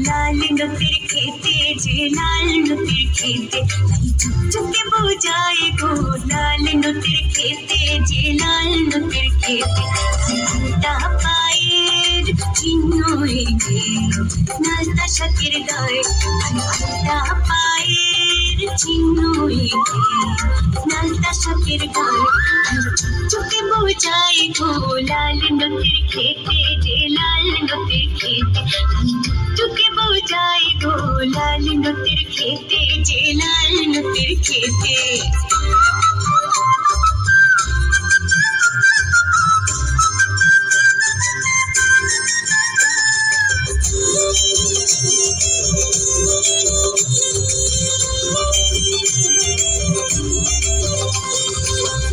লাল নতির খেতে যে লাল নতির খেতে চুকে বোঝায় গো লাল নতির খেতে যে লাল নতির খেতে তা পায়ের চিহ্ন এঁকে নালতা শাকের গায়ে তা পায়ের চিহ্ন এঁকে নালতা শাকের গায়ে চুকে বোঝায় গো লাল নতির খেতে যে লাল নতির খেতে চুকে বোঝায় গো লাল নতির খেতে যে লাল নতির খেতে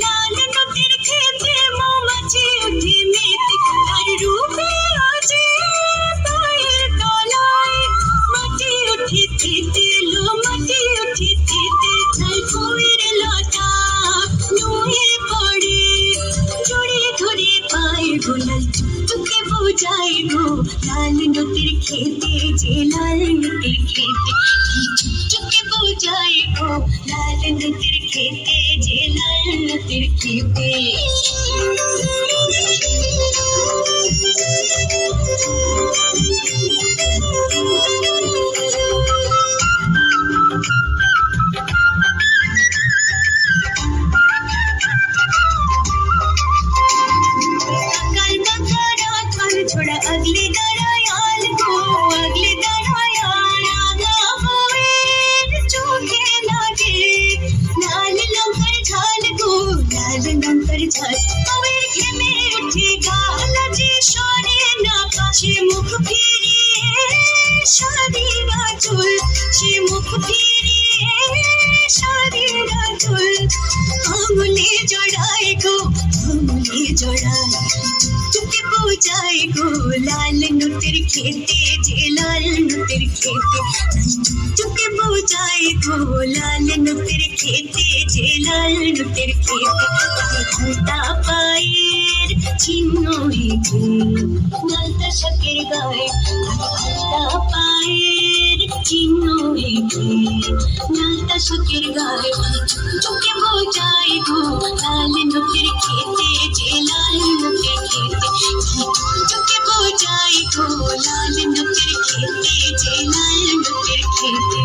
লাল নতির খেতে মৌমাছি উঠে মেতে তার রূপে আছে পায়ের তলায় মাটি উঠে তেতে লো মাটি উঠে তেতে তাই ফুয়ের লতা নুয়ে পড়ে জড়িয়ে ধরে পায় গোলাল চুকে বোঝায় গো লাল নতির খেতে যে লাল নতির খেতে চুকে বোঝায় গো লাল নতির খেতে যে লাল নতির খেতে काल बका रात पर छोड़ा अगले दरायाल को अगले दरायाल आगा हुए चूके लागे लाल लंकर झाल को लाल लंकर झाल हवे खेमे उठेगा लजे शोरे ना पाशे मुख फिरिए शादी ना चुल शे मुख फिरिए शादी ना चुल आंगुले जोड़ाए को आंगुले जोड़ाए चुके বোঝায় গো লাল নতির খেতে যে লাল নতির খেতে চুকে বোঝায় গো লাল নতির খেতে যে লাল নতির খেতে ঘন্টা পায়ের চিহ্ন হেঁটে নালতা শাকের গায়ে ঘন্টা পায়ের চিহ্ন হেঁটে নালতা শাকের গায়ে চুকে বোঝায় গো লাল নতির খেতে যে লাল নতির খেতে চুকে বোঝায় গো লাল নতির খেতে যে লাল নতির খেতে